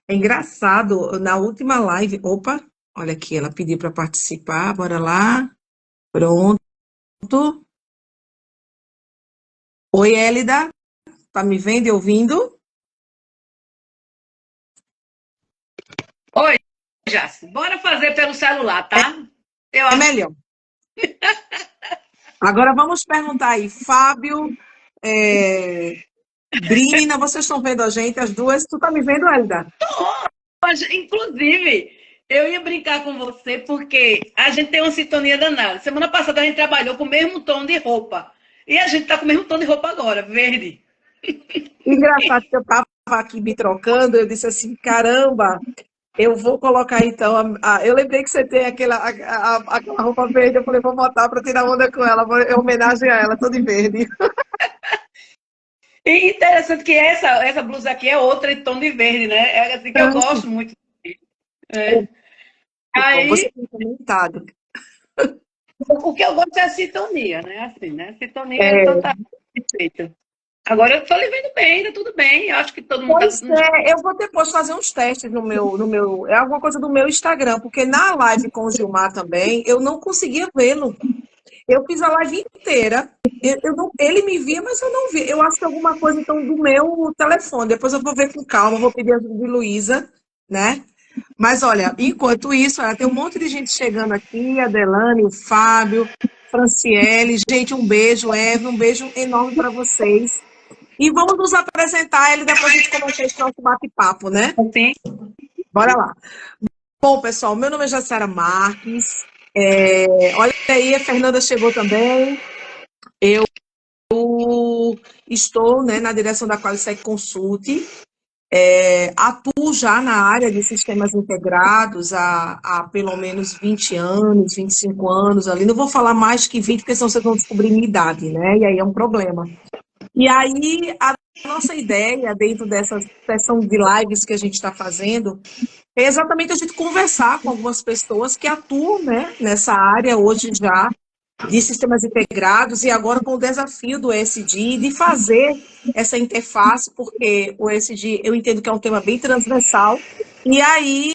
É engraçado, na última live, opa, olha aqui, ela pediu para participar, bora lá, pronto. Oi, Hélida, tá me vendo e ouvindo? Oi, Jace. Bora fazer pelo celular, tá? Eu É acho. melhor. Agora vamos perguntar aí, Fábio, é, Brina, vocês estão vendo a gente, as duas? Tu tá me vendo, Hélida? Inclusive, eu ia brincar com você porque a gente tem uma sintonia danada. Semana passada a gente trabalhou com o mesmo tom de roupa. E a gente tá com o mesmo tom de roupa agora, verde. Engraçado que eu estava aqui me trocando, eu disse assim, caramba, eu vou colocar então. Eu lembrei que você tem aquela roupa verde, eu falei, vou botar para tirar onda com ela, em homenagem a ela, toda em verde. E interessante que essa blusa aqui é outra em tom de verde, né? É assim que eu gosto muito. É. Que bom, você Aí, tem comentado. o que eu gosto é a sintonia, né? Assim, né? Sintonia, então É, tá perfeito. Agora eu tô lhe vendo bem, tá tudo bem. Eu acho que todo mundo tá. pois é, eu vou depois fazer uns testes é alguma coisa do meu Instagram, porque na live com o Gilmar também, eu não conseguia vê-lo. Eu fiz a live inteira, ele me via, mas eu não vi. Eu acho que é alguma coisa então do meu telefone. Depois eu vou ver com calma, vou pedir ajuda de Luísa, né? Mas olha, enquanto isso, olha, tem um monte de gente chegando aqui, a Delane, o Fábio, Franciele. Gente, um beijo, Eve, um beijo enorme para vocês. E vamos nos apresentar, ele dá para a gente começar esse nosso bate-papo, né? Assim, Bora lá. Bom, pessoal, meu nome é Jaciara Marques. Olha aí, a Fernanda chegou também. Eu estou, né, na direção da Qualisec Consult. Atuo já na área de sistemas integrados há pelo menos 20 anos, 25 anos ali. Não vou falar mais que 20, porque senão vocês vão descobrir minha idade, né? E aí é um problema. E aí, a nossa ideia, dentro dessa sessão de lives que a gente está fazendo, é exatamente a gente conversar com algumas pessoas que atuam, né, nessa área hoje já de sistemas integrados e agora com o desafio do ESG de fazer essa interface, porque o ESG eu entendo que é um tema bem transversal. E aí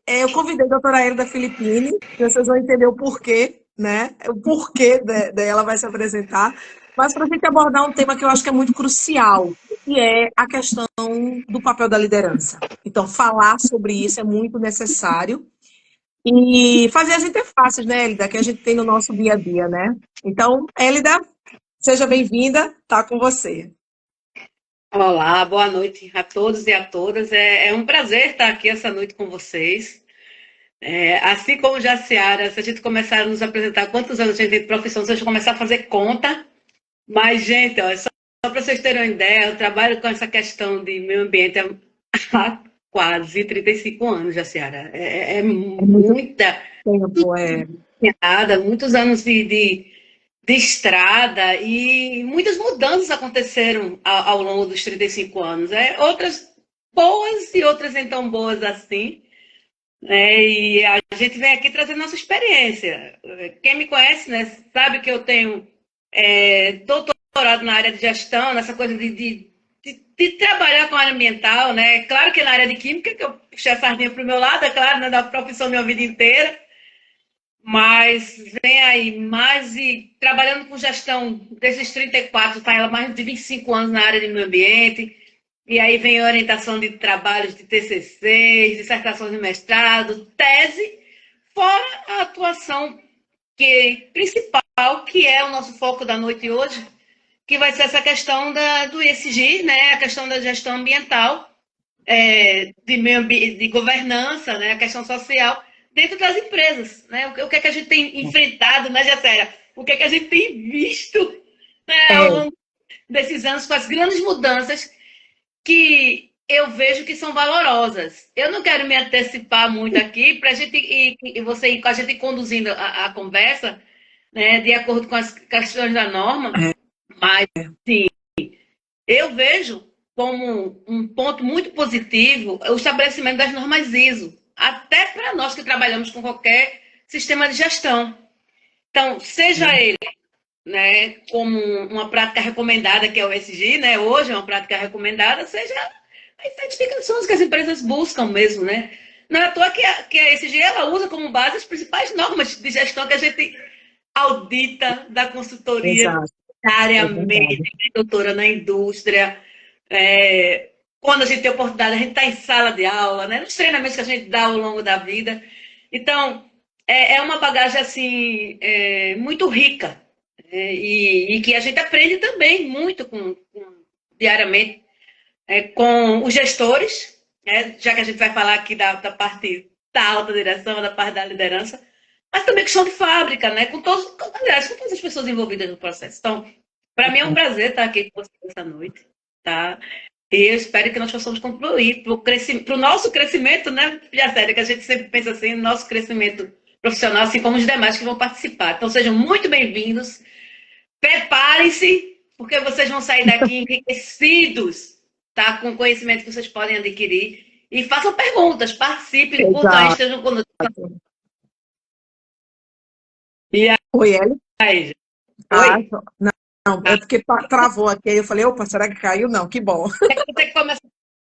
eu convidei a doutora Hélida Filippini, e vocês vão entender o porquê, né? O porquê dela vai se apresentar, mas para a gente abordar um tema que eu acho que é muito crucial, que é a questão do papel da liderança. Então, falar sobre isso é muito necessário e fazer as interfaces, né, Hélida, que a gente tem no nosso dia a dia, né? Então, Hélida, seja bem-vinda, tá com você. olá, boa noite a todos e a todas. É um prazer estar aqui essa noite com vocês. Assim como já a Seara, se a gente começar a nos apresentar quantos anos a gente tem de profissão, se a gente começar a fazer conta. Mas, gente, ó, só para vocês terem uma ideia, eu trabalho com essa questão de meio ambiente há quase 35 anos, já, Seara. É É muito muita tempo, caminhada, muitos anos de estrada e muitas mudanças aconteceram ao longo dos 35 anos. Outras boas e outras nem tão boas assim. E a gente vem aqui trazendo nossa experiência. Quem me conhece, né, sabe que eu tenho doutorado na área de gestão, nessa coisa de trabalhar com a área ambiental, né? Claro que na área de química, que eu puxei a sardinha para o meu lado, é claro, né, da profissão minha vida inteira, mas vem aí mais e trabalhando com gestão desses 34, tá mais de 25 anos na área de meio ambiente, e aí vem orientação de trabalhos de TCCs, dissertações de mestrado, tese, fora a atuação principal, que é o nosso foco da noite hoje, que vai ser essa questão do ESG, né, a questão da gestão ambiental, de governança, né, a questão social, dentro das empresas. Né? O que é que a gente tem enfrentado, né, Jacera? O que é que a gente tem visto, né, ao é, longo desses anos com as grandes mudanças que eu vejo que são valorosas. Eu não quero me antecipar muito aqui para a gente e você ir com a gente conduzindo a conversa, né, de acordo com as questões da norma, é, mas sim, eu vejo como um ponto muito positivo o estabelecimento das normas ISO, até para nós que trabalhamos com qualquer sistema de gestão. Então, seja ele, né, como uma prática recomendada, que é o ESG, né, hoje é uma prática recomendada, seja as certificações que as empresas buscam mesmo, né? Não é à toa que a ESG ela usa como base as principais normas de gestão que a gente audita da consultoria Exato, é diariamente, verdade. doutora, na indústria. Quando a gente tem oportunidade, a gente está em sala de aula, né? Nos treinamentos que a gente dá ao longo da vida. Então, é uma bagagem assim muito rica, e que a gente aprende também muito diariamente com os gestores, né? Já que a gente vai falar aqui da parte da alta direção, da parte da liderança, mas também questão de fábrica, né? Aliás, com todas as pessoas envolvidas no processo. Então, para mim é um prazer estar aqui com vocês essa noite, tá? E eu espero que nós possamos concluir para o nosso crescimento, né, Piacéria, que a gente sempre pensa assim, no nosso crescimento profissional, assim como os demais que vão participar. Então, sejam muito bem-vindos. Preparem-se, porque vocês vão sair daqui enriquecidos, tá? Com o conhecimento que vocês podem adquirir. E façam perguntas, participem, curtam aí, Exato. estejam conosco. E Oi, Eli? aí, gente? Ah, Oi? não, é porque travou aqui, aí eu falei, opa, será que caiu? Não, que bom. Tem que começar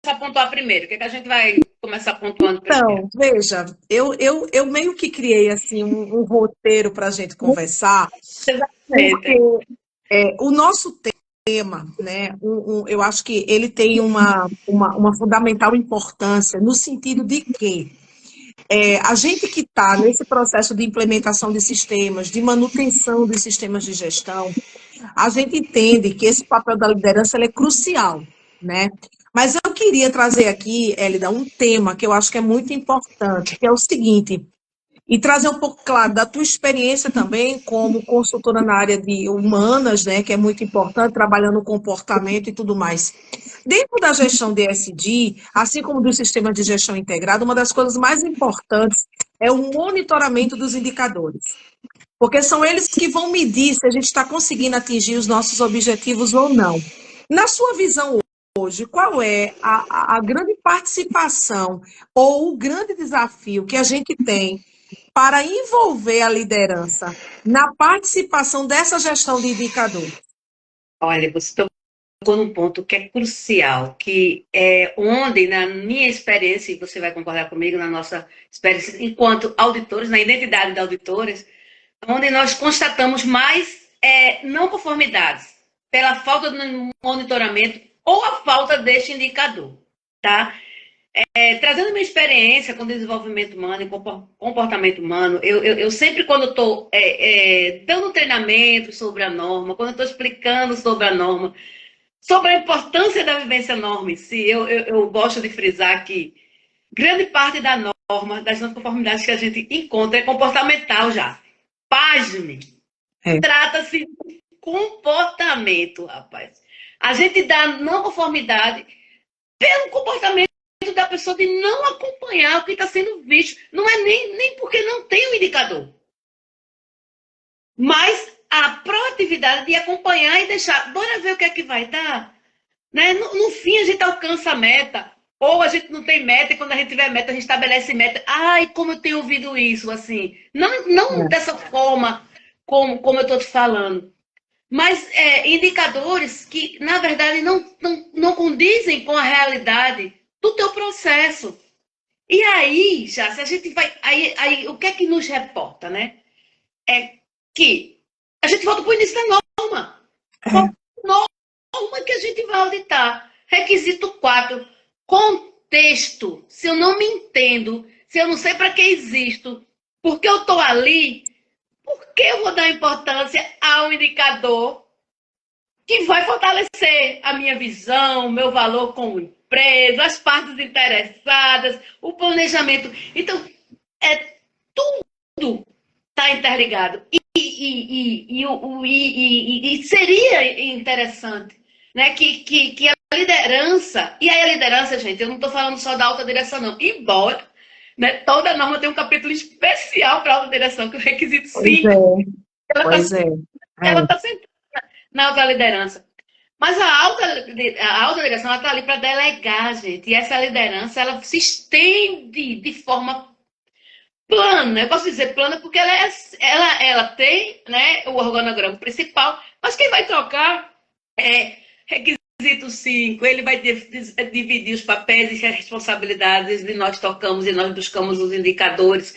a pontuar primeiro. O que, é que a gente vai começar pontuando primeiro? Então, veja, eu meio que criei assim um roteiro para a gente conversar, porque Exatamente. o nosso tema, né, eu acho que ele tem uma fundamental importância no sentido de que a gente que está nesse processo de implementação de sistemas, de manutenção dos sistemas de gestão, a gente entende que esse papel da liderança ele é crucial, né? Mas eu queria trazer aqui, Hélida, um tema que eu acho que é muito importante, que é o seguinte, e trazer um pouco, claro, da tua experiência também como consultora na área de humanas, né, que é muito importante, trabalhando o comportamento e tudo mais. Dentro da gestão de ESG, assim como do sistema de gestão integrado, uma das coisas mais importantes é o monitoramento dos indicadores. Porque são eles que vão medir se a gente está conseguindo atingir os nossos objetivos ou não. Na sua visão hoje, qual é a grande participação ou o grande desafio que a gente tem para envolver a liderança na participação dessa gestão de indicadores? Olha, você tocou num ponto que é crucial, que é onde, na minha experiência, e você vai concordar comigo, na nossa experiência enquanto auditores, na identidade de auditores, onde nós constatamos mais não conformidades pela falta de monitoramento ou a falta deste indicador, tá? Trazendo minha experiência com desenvolvimento humano e comportamento humano, eu sempre, quando estou dando treinamento sobre a norma, quando estou explicando sobre a norma, sobre a importância da vivência norma em si, eu gosto de frisar que grande parte da norma, das não conformidades que a gente encontra é comportamental já. Pasme! É. Trata-se de comportamento, rapaz. A gente dá não conformidade pelo comportamento da pessoa de não acompanhar o que está sendo visto. Não é nem porque não tem um indicador. Mas a proatividade de acompanhar e deixar, bora ver o que é que vai dar. Né? No fim, a gente alcança a meta. Ou a gente não tem meta, e quando a gente tiver meta, a gente estabelece meta. Ai, como eu tenho ouvido isso, assim. Não dessa forma como eu estou te falando. Mas indicadores que, na verdade, não condizem com a realidade do teu processo. E aí, já, se a gente vai. Aí, o que é que nos reporta, né? É que a gente volta para o início da norma. Qual a norma que a gente vai auditar? Requisito 4. Contexto. Se eu não me entendo, se eu não sei para que existo, porque eu estou ali, por que eu vou dar importância ao indicador que vai fortalecer a minha visão, o meu valor como empresa, as partes interessadas, o planejamento? Então, tudo está interligado. E seria interessante, né, que a liderança, e aí a liderança, gente, eu não estou falando só da alta direção, não, embora, né, toda norma tem um capítulo especial para a alta direção, que é o requisito 5, Pois é. ela está sentada na alta liderança. Mas a alta direção está ali para delegar, gente, e essa liderança ela se estende de forma plana. Eu posso dizer plana porque ela tem, né, o organograma principal, mas quem vai trocar é requisito requisito 5, ele vai dividir os papéis e as responsabilidades, e nós tocamos e nós buscamos os indicadores.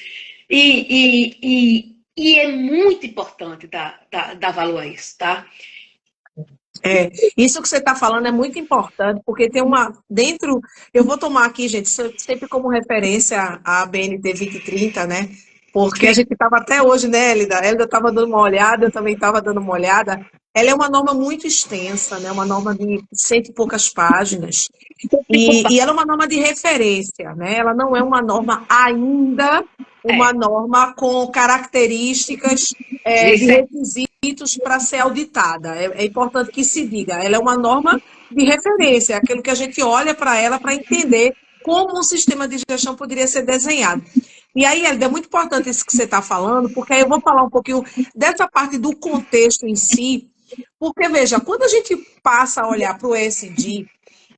E é muito importante dar valor a isso, tá? Isso que você está falando é muito importante, porque tem dentro, eu vou tomar aqui, gente, sempre como referência a BNT 2030, né? Porque a gente estava até hoje, né, Elida? A Elida estava dando uma olhada, eu também estava dando uma olhada. Ela é uma norma muito extensa, né? Uma norma de 100 e poucas páginas. E ela é uma norma de referência, né? Ela não é uma norma ainda, uma norma com características de requisitos para ser auditada. É importante que se diga, ela é uma norma de referência, é aquilo que a gente olha para ela para entender como um sistema de gestão poderia ser desenhado. E aí, Elida, é muito importante isso que você está falando, porque aí eu vou falar um pouquinho dessa parte do contexto em si, porque, veja, quando a gente passa a olhar para o ESG,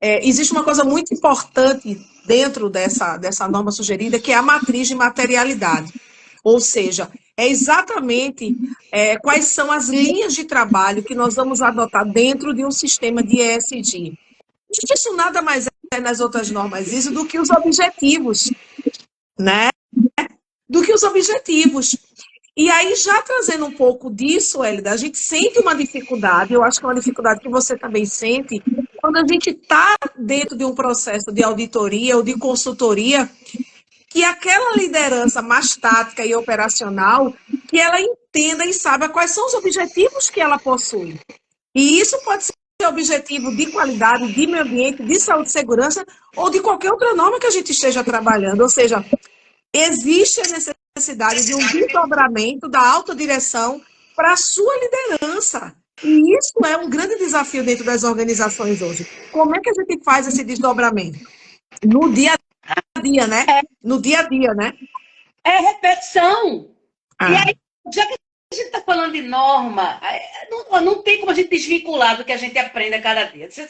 existe uma coisa muito importante dentro dessa norma sugerida, que é a matriz de materialidade. Ou seja, é exatamente quais são as linhas de trabalho que nós vamos adotar dentro de um sistema de ESG. Isso nada mais é nas outras normas isso do que os objetivos, né? Do que os objetivos. E aí, já trazendo um pouco disso, Hélida, a gente sente uma dificuldade, eu acho que é uma dificuldade que você também sente, quando a gente está dentro de um processo de auditoria ou de consultoria, que aquela liderança mais tática e operacional, que ela entenda e saiba quais são os objetivos que ela possui. E isso pode ser objetivo de qualidade, de meio ambiente, de saúde e segurança, ou de qualquer outra norma que a gente esteja trabalhando. Ou seja, existe a necessidade de um desdobramento da alta direção para a sua liderança. E isso é um grande desafio dentro das organizações hoje. Como é que a gente faz esse desdobramento? No dia a dia, né? No dia a dia, né? É repetição. E aí, já que a gente está falando de norma, não tem como a gente desvincular do que a gente aprende a cada dia. Se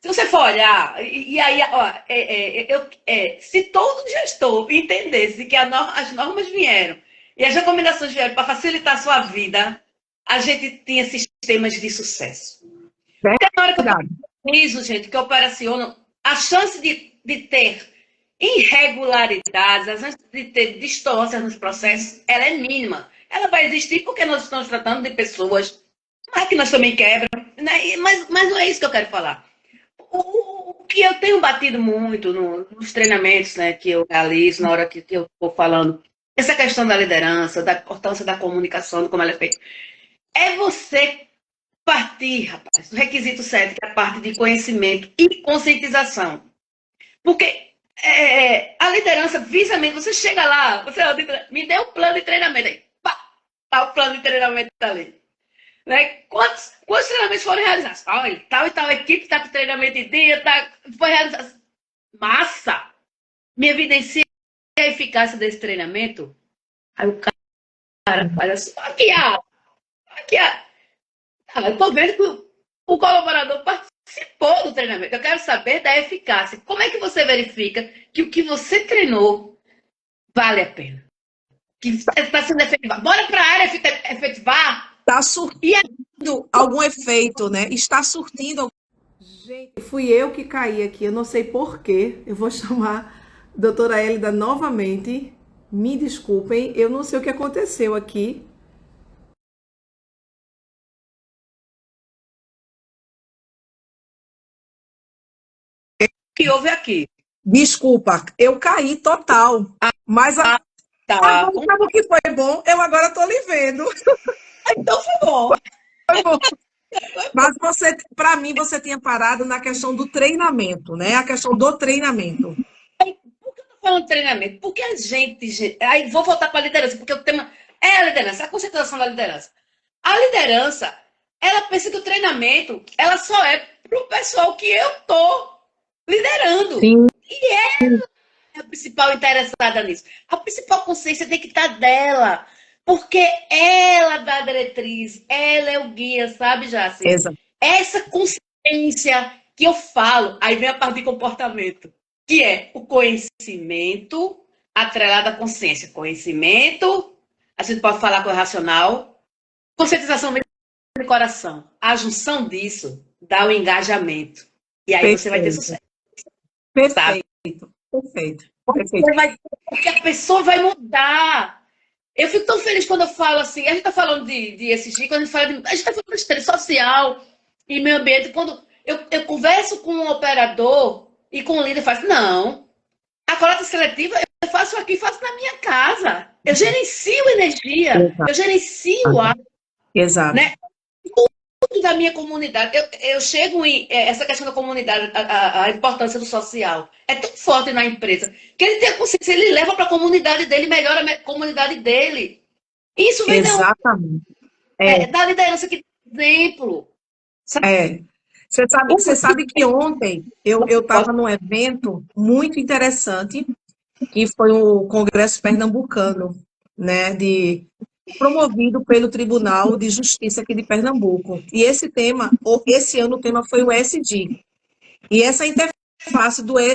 você for olhar, e aí, ó, se todo gestor entendesse que as normas vieram e as recomendações vieram para facilitar a sua vida, a gente tinha sistemas de sucesso. Até na hora que eu fiz, gente, que eu operaciono, a chance de ter irregularidades, a chance de ter distorções nos processos, ela é mínima. Ela vai existir porque nós estamos tratando de pessoas, mas que nós também quebram, né? Mas não é isso que eu quero falar. O que eu tenho batido muito nos treinamentos, né, que eu realizo, na hora que eu estou falando, essa questão da liderança, da importância da comunicação, de como ela é feita, é você partir, rapaz, do requisito 7, que é a parte de conhecimento e conscientização. Porque a liderança visa mesmo, você chega lá, você me dê um plano de treinamento, aí, pá, tá o plano de treinamento ali. Né? Quantos treinamentos foram realizados? Olha, tal e tal equipe está com treinamento em dia, foi realizado. Massa! Me evidencia a eficácia desse treinamento. Aí o cara faz assim, aqui, eu estou vendo que o colaborador participou do treinamento. Eu quero saber da eficácia. Como é que você verifica que o que você treinou vale a pena? Que está sendo efetivado? Bora para a área efetivar. Está surtindo algum efeito, né? Está surtindo. Gente, fui eu que caí aqui, eu não sei porquê. Eu vou chamar a doutora Hélida novamente. Me desculpem, eu não sei o que aconteceu aqui. Que houve aqui? Desculpa, eu caí total. Mas tá. Agora, sabe o que foi bom? Eu agora estou lhe vendo. Então foi bom. Foi bom. Mas para mim, você tinha parado na questão do treinamento, né? A questão do treinamento. Por que eu estou falando de treinamento? Porque a gente. Aí vou voltar para a liderança, porque o tema é a liderança, a concentração da liderança. A liderança, ela pensa que o treinamento, ela só é para o pessoal que eu estou liderando. Sim. E ela é a principal interessada nisso. A principal consciência tem que estar dela. Porque ela dá a diretriz, ela é o guia, sabe, Jaci? Exato. Essa consciência que eu falo, aí vem a parte de comportamento, que é o conhecimento atrelado à consciência. Conhecimento, a gente pode falar com o racional, conscientização vem do coração. A junção disso dá o engajamento. E aí você vai ter sucesso. Perfeito. Perfeito. Porque a pessoa vai mudar. Eu fico tão feliz quando eu falo assim, a gente está falando de ESG, quando a gente está falando de estresse social e meio ambiente, quando eu converso com um operador e com um líder, faz não, a coleta seletiva eu faço aqui, faço na minha casa. Eu gerencio energia, eu gerencio ar. Exato. Né? Tudo da minha comunidade. Eu chego em essa questão da comunidade, a importância do social. É tão forte na empresa que ele tem a consciência, ele leva para a comunidade dele, melhora a comunidade dele. Isso vem exatamente. da liderança que tem exemplo. Você sabe que ontem eu estava num evento muito interessante, que foi o Congresso Pernambucano, né, promovido pelo Tribunal de Justiça aqui de Pernambuco. E esse ano o tema foi o ESG. E essa interface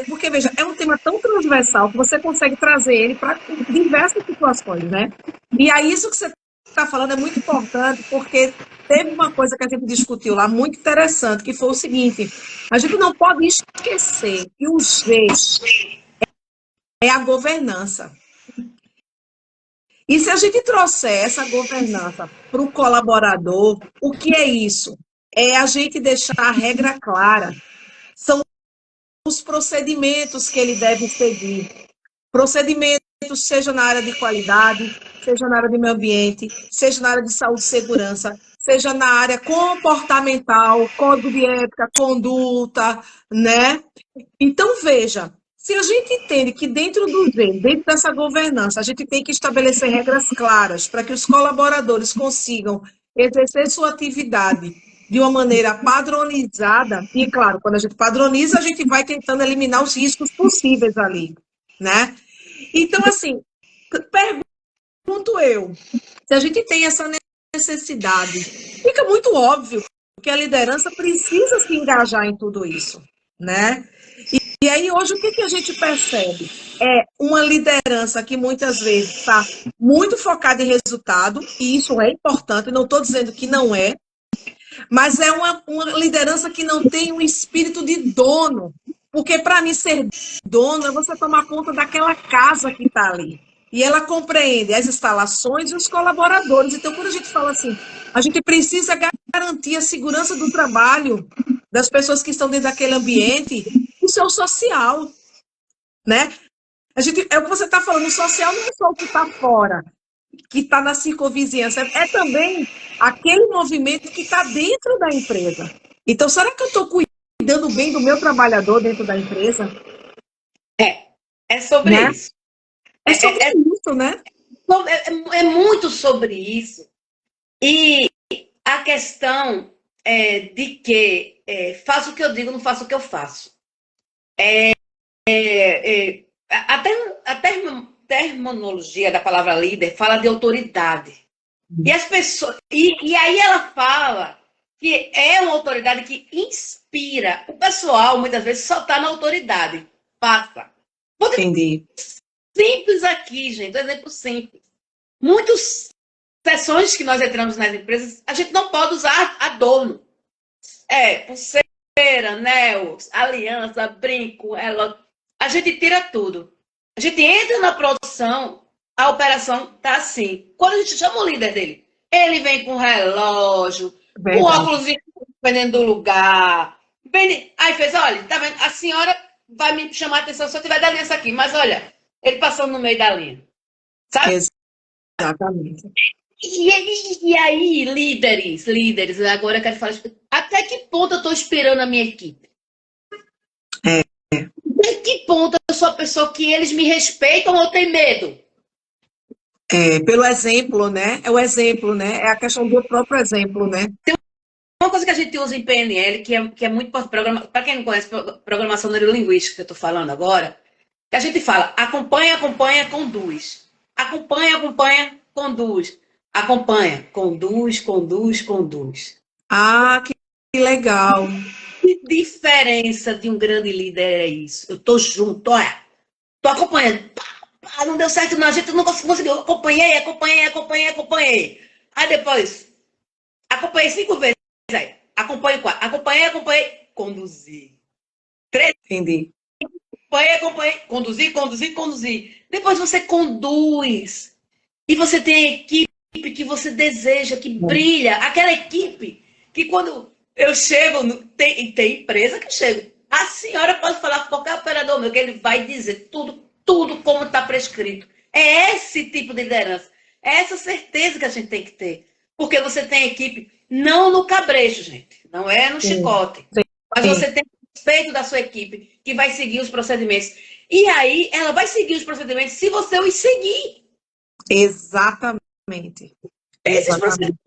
porque veja, é um tema tão transversal que você consegue trazer ele para diversas situações, né? E aí isso que você está falando é muito importante, porque teve uma coisa que a gente discutiu lá muito interessante, que foi o seguinte: a gente não pode esquecer que o G é a governança. E se a gente trouxer essa governança para o colaborador, o que é isso? É a gente deixar a regra clara. São os procedimentos que ele deve seguir. Procedimentos, seja na área de qualidade, seja na área de meio ambiente, seja na área de saúde e segurança, seja na área comportamental, código de ética, conduta, né? Então, veja, se a gente entende que dentro dessa governança, a gente tem que estabelecer regras claras para que os colaboradores consigam exercer sua atividade de uma maneira padronizada, e claro, quando a gente padroniza, a gente vai tentando eliminar os riscos possíveis ali, né? Então, assim, pergunto eu, se a gente tem essa necessidade, fica muito óbvio que a liderança precisa se engajar em tudo isso, né? E aí, hoje, o que a gente percebe? É uma liderança que muitas vezes está muito focada em resultado, e isso é importante, não estou dizendo que não é, mas é uma liderança que não tem um espírito de dono, porque para mim ser dono é você tomar conta daquela casa que está ali. E ela compreende as instalações e os colaboradores. Então, quando a gente fala assim, a gente precisa garantir a segurança do trabalho das pessoas que estão dentro daquele ambiente, isso é o social, né? É o que você está falando, o social não é só o que está fora, que está na circunvizinhança, é também aquele movimento que está dentro da empresa. Então, será que eu estou cuidando bem do meu trabalhador dentro da empresa? É sobre isso. É sobre isso, né? É muito sobre isso. E a questão de que faço o que eu digo, não faço o que eu faço. A terminologia da palavra líder fala de autoridade. E as pessoas. E aí ela fala que é uma autoridade que inspira. O pessoal, muitas vezes, só está na autoridade. Passa. Entendi. Simples aqui, gente. Um exemplo simples. Muitas sessões que nós entramos nas empresas, a gente não pode usar adorno. Pulseira, anel, aliança, brinco, relógio. A gente tira tudo. A gente entra na produção, a operação tá assim. Quando a gente chama o líder dele, ele vem com relógio, o óculos dependendo do lugar. Aí fez, olha, tá vendo? A senhora vai me chamar a atenção se eu tiver da aliança aqui, mas olha, ele passando no meio da linha. Sabe? Exatamente. E aí, líderes, agora eu quero falar, até que ponto eu estou esperando a minha equipe? Até que ponto eu sou a pessoa que eles me respeitam ou têm medo? Pelo exemplo, né? É o exemplo, né? É a questão do próprio exemplo, né? Tem uma coisa que a gente usa em PNL, que é muito importante, para quem não conhece programação neurolinguística que eu estou falando agora, que a gente fala, acompanha, conduz. Acompanha, conduz. Acompanha, conduz. Ah, que legal. Que diferença de um grande líder é isso? Eu tô junto, olha, tô acompanhando. Não deu certo não, a gente não conseguiu. Acompanhei. Aí depois, acompanhei 5 vezes. Aí, Acompanhe 4. Acompanhei, conduzir. 3, Entendi. acompanhei, conduzir. Depois você conduz. E você tem a equipe que você deseja, que brilha. Aquela equipe que quando eu chego, tem empresa que eu chego. A senhora pode falar com qualquer operador meu, que ele vai dizer tudo como está prescrito. É esse tipo de liderança. É essa certeza que a gente tem que ter. Porque você tem equipe, não no cabresto, gente. Não é no chicote. Mas você tem respeito da sua equipe, que vai seguir os procedimentos. E aí, ela vai seguir os procedimentos se você os seguir. Exatamente. Esses procedimentos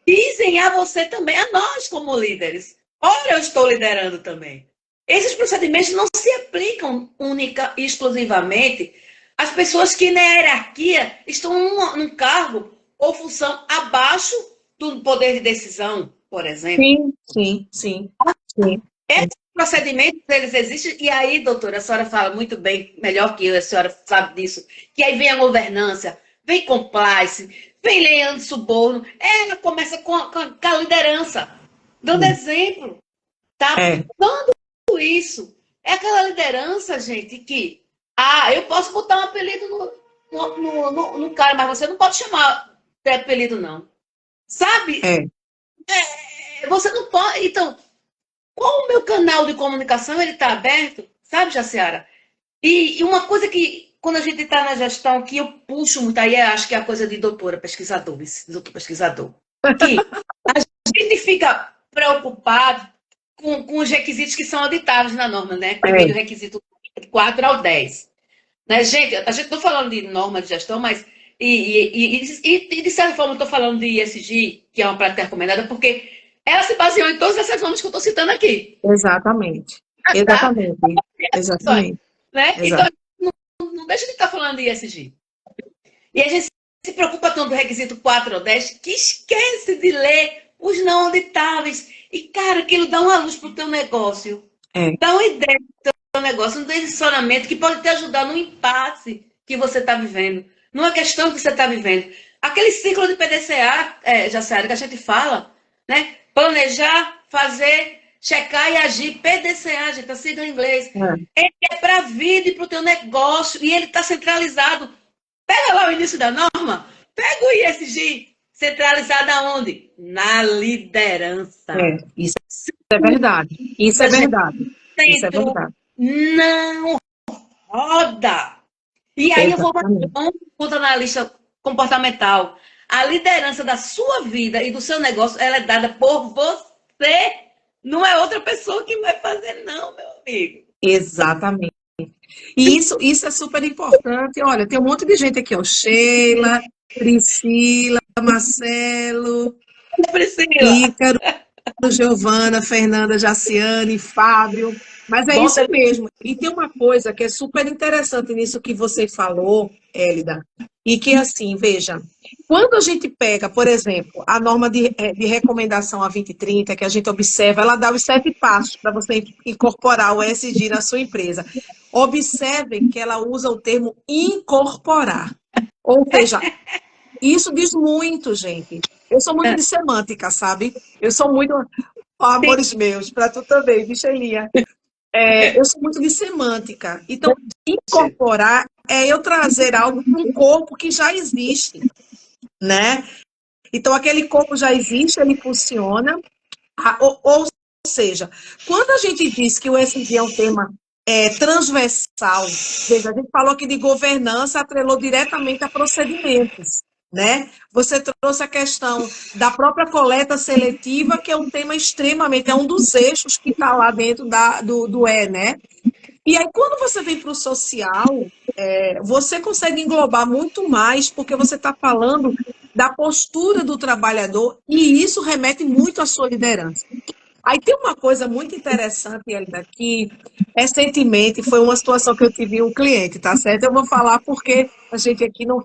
dizem a você também, a nós como líderes. Ora, eu estou liderando também. Esses procedimentos não se aplicam única e exclusivamente às pessoas que na hierarquia estão num cargo ou função abaixo do poder de decisão, por exemplo. Sim. Esses procedimentos, eles existem, e aí, doutora, a senhora fala muito bem, melhor que eu, a senhora sabe disso, que aí vem a governança, vem compliance, vem lei de suborno, ela começa com a liderança, dando exemplo, tá? Dando isso. É aquela liderança, gente, que, eu posso botar um apelido no cara, mas você não pode chamar de apelido, não. Sabe? Você não pode, então... Qual o meu canal de comunicação, ele está aberto, sabe, Jaciara? E uma coisa que, quando a gente está na gestão, que eu puxo muito, aí acho que é a coisa de doutor pesquisador, que a gente fica preocupado com os requisitos que são auditáveis na norma, né? Primeiro requisito 4 ao 10. Né, gente, a gente não está falando de norma de gestão, mas de certa forma eu estou falando de ISG, que é uma prática recomendada, porque ela se baseou em todas essas normas que eu estou citando aqui. Exatamente. Né? Então, não deixa de estar falando de ISG. E a gente se preocupa tanto do requisito 4 ou 10 que esquece de ler os não auditáveis. E, cara, aquilo dá uma luz para o teu negócio. Dá uma ideia do teu negócio, um direcionamento que pode te ajudar no impasse que você está vivendo, numa questão que você está vivendo. Aquele ciclo de PDCA, Jaciara, que a gente fala, né? Planejar, fazer, checar e agir. PDCA, gente, a sigla em inglês. Ele é para a vida e para o teu negócio. E ele está centralizado. Pega lá o início da norma. Pega o ISG. Centralizado aonde? Na liderança. Isso é verdade. Isso é verdade. Não roda. E aí eu vou para analista comportamental. A liderança da sua vida e do seu negócio, ela é dada por você. Não é outra pessoa que vai fazer, não, meu amigo. Exatamente. E isso é super importante. Olha, tem um monte de gente aqui, ó. Sheila, Priscila, Marcelo, Ícaro, Giovana, Fernanda, Jaciane, Fábio. Mas é isso mesmo. E tem uma coisa que é super interessante nisso que você falou, Hélida, e que assim, veja, quando a gente pega, por exemplo, a norma de recomendação a 2030, que a gente observa, ela dá os 7 passos para você incorporar o ESG na sua empresa. Observem que ela usa o termo incorporar. Ou seja, isso diz muito, gente. Eu sou muito de semântica, sabe? Eu sou muito... amores meus, para tu também, Michelinha. Eu sou muito de semântica. Então, incorporar é eu trazer algo para um corpo que já existe, né? Então, aquele corpo já existe, ele funciona. Ou seja, quando a gente diz que o ESG é um tema transversal, veja, a gente falou aqui de governança, atrelou diretamente a procedimentos, né? Você trouxe a questão da própria coleta seletiva, que é um tema extremamente, é um dos eixos que está lá dentro do né? E aí, quando você vem para o social, você consegue englobar muito mais, porque você está falando da postura do trabalhador, e isso remete muito à sua liderança. Aí tem uma coisa muito interessante, Elida, que recentemente foi uma situação que eu tive um cliente, tá certo? Eu vou falar porque a gente aqui não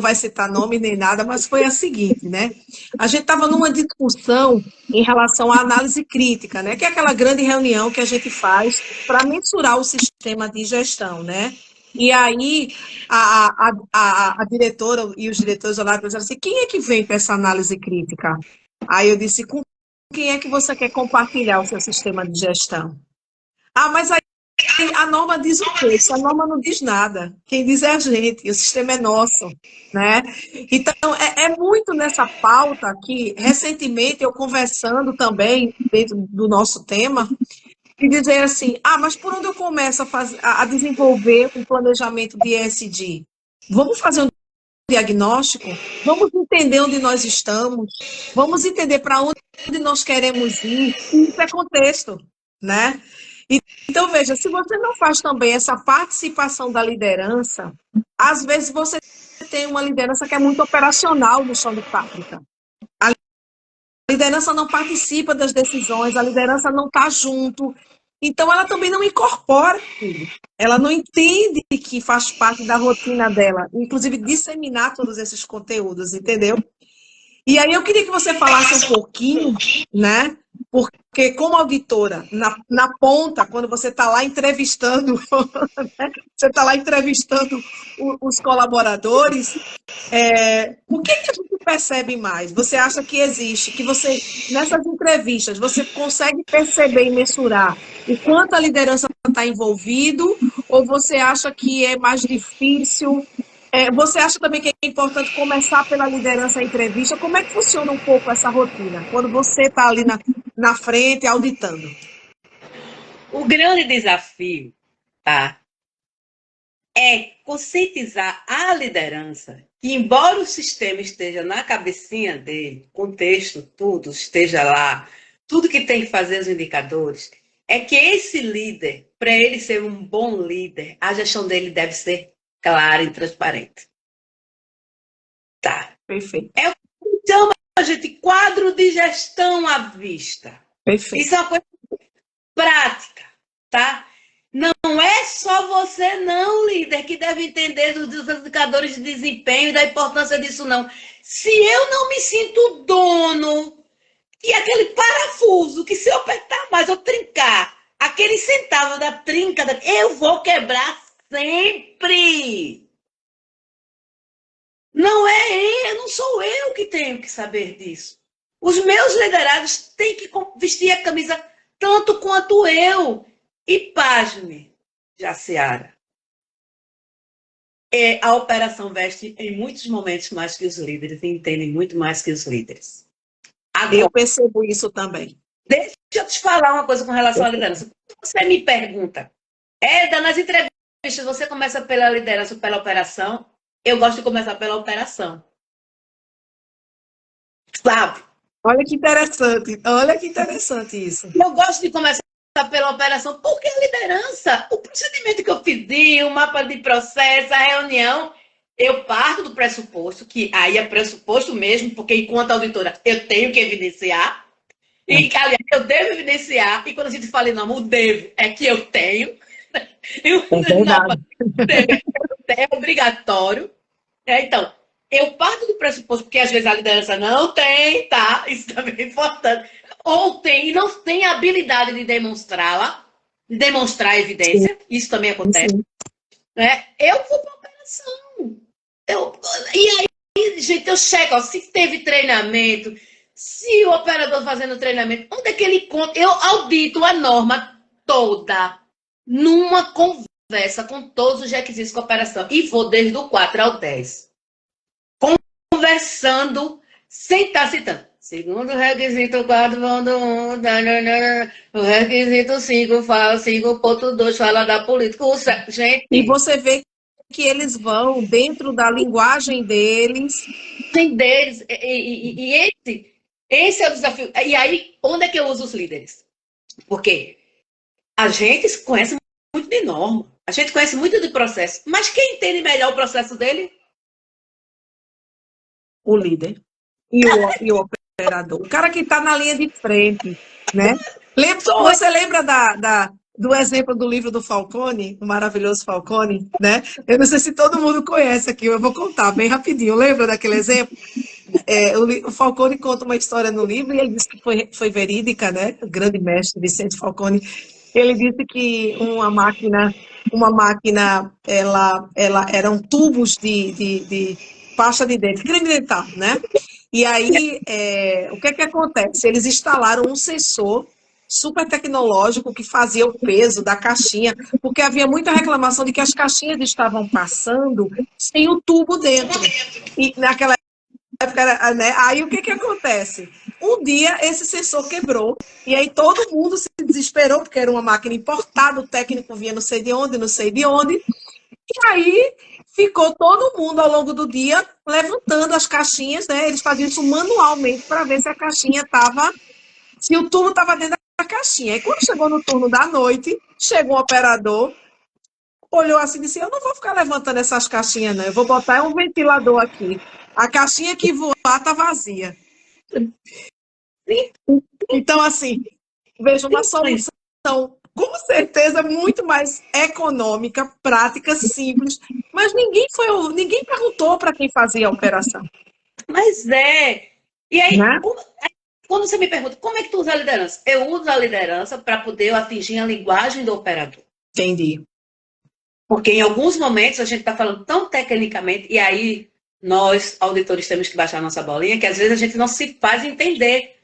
vai citar nome nem nada, mas foi a seguinte, né? A gente estava numa discussão em relação à análise crítica, né? Que é aquela grande reunião que a gente faz para mensurar o sistema de gestão, né? E aí a diretora e os diretores olharam e disseram assim, quem é que vem para essa análise crítica? Aí eu disse, com quem é que você quer compartilhar o seu sistema de gestão? Ah, mas aí a norma diz o quê? Se a norma não diz nada. Quem diz é a gente, o sistema é nosso, né? Então, é muito nessa pauta que, recentemente, eu conversando também, dentro do nosso tema, e dizer assim, mas por onde eu começo a desenvolver um planejamento de ESG? Vamos fazer um diagnóstico? Vamos entender onde nós estamos? Vamos entender para onde nós queremos ir? Isso é contexto, né? Então, veja, se você não faz também essa participação da liderança, às vezes você tem uma liderança que é muito operacional no chão de fábrica. A liderança não participa das decisões, a liderança não está junto. Então, ela também não incorpora tudo. Ela não entende que faz parte da rotina dela, inclusive disseminar todos esses conteúdos, entendeu? E aí eu queria que você falasse um pouquinho, né? Porque como auditora, na ponta, quando você está lá entrevistando, né? Você está lá entrevistando os colaboradores, o que a gente percebe mais? Você acha que existe, que você, nessas entrevistas, você consegue perceber e mensurar o quanto a liderança está envolvido, ou você acha que é mais difícil? Você acha também que é importante começar pela liderança a entrevista? Como é que funciona um pouco essa rotina, quando você está ali na frente, auditando? O grande desafio, tá, é conscientizar a liderança que, embora o sistema esteja na cabecinha dele, contexto, tudo esteja lá, tudo que tem que fazer os indicadores, é que esse líder, para ele ser um bom líder, a gestão dele deve ser clara e transparente. Tá. Perfeito. É o que chama a gente quadro de gestão à vista. Perfeito. Isso é uma coisa prática, tá? Não é só você, não, líder, que deve entender dos indicadores de desempenho e da importância disso, não. Se eu não me sinto dono, e aquele parafuso que se eu apertar mais, eu trincar, aquele centavo da trinca, eu vou quebrar sempre. Não sou eu que tenho que saber disso. Os meus liderados têm que vestir a camisa tanto quanto eu. E pasme, Jaciara, a operação veste em muitos momentos mais que os líderes e entendem muito mais que os líderes. Agora, eu percebo isso também. Deixa eu te falar uma coisa com relação à liderança. Você me pergunta, nas entrevistas você começa pela liderança ou pela operação? Eu gosto de começar pela operação. Sabe? Olha que interessante isso. Eu gosto de começar pela operação, porque a liderança, o procedimento que eu pedi, o mapa de processo, a reunião, eu parto do pressuposto, que aí é pressuposto mesmo, porque enquanto auditora eu tenho que evidenciar, e aliás, eu devo evidenciar, e quando a gente fala em nome, o devo é que eu tenho, é obrigatório. Então, eu parto do pressuposto, porque às vezes a liderança não tem, tá? Isso também é importante. Ou tem e não tem a habilidade de demonstrá-la, de demonstrar a evidência. Sim. Isso também acontece. Né? Eu vou para a operação. E aí, gente, eu checo, se teve treinamento, se o operador fazendo treinamento, onde é que ele conta? Eu audito a norma toda numa conversa com todos os requisitos de operação. E vou desde o 4 ao 10. Conversando, sem estar citando. Segundo o requisito 4, o requisito 5 fala, 5.2 fala da política. Gente, e você vê que eles vão dentro da linguagem deles. E esse é o desafio. E aí, onde é que eu uso os líderes? Porque a gente conhece muito de norma, a gente conhece muito de processo, mas quem entende melhor o processo dele? O líder e o operador. O cara que está na linha de frente, né? Você lembra do exemplo do livro do Falcone, o maravilhoso Falcone, né? Eu não sei se todo mundo conhece aqui, eu vou contar bem rapidinho. Lembra daquele exemplo? O Falcone conta uma história no livro e ele disse que foi verídica, né? O grande mestre Vicente Falcone. Ele disse que uma máquina, ela eram tubos de pasta de dente, creme dental, né? E aí, o que é que acontece? Eles instalaram um sensor super tecnológico que fazia o peso da caixinha, porque havia muita reclamação de que as caixinhas estavam passando sem o tubo dentro. E naquela época, né? Aí o que que acontece? Um dia esse sensor quebrou, e aí todo mundo se desesperou, porque era uma máquina importada, o técnico vinha não sei de onde, não sei de onde, e aí ficou todo mundo ao longo do dia levantando as caixinhas, né? Eles faziam isso manualmente para ver se a caixinha estava, se o tubo estava dentro da caixinha. E quando chegou no turno da noite, chegou um operador, olhou assim e disse: eu não vou ficar levantando essas caixinhas, não. Eu vou botar um ventilador aqui. A caixinha que voar está vazia. Então, assim, veja uma solução com certeza muito mais econômica, prática, simples, mas ninguém perguntou para quem fazia a operação. Mas E aí, Né? quando você me pergunta, como é que tu usa a liderança? Eu uso a liderança para poder atingir a linguagem do operador. Entendi. Porque em alguns momentos a gente está falando tão tecnicamente, e aí nós, auditores, temos que baixar a nossa bolinha, que às vezes a gente não se faz entender.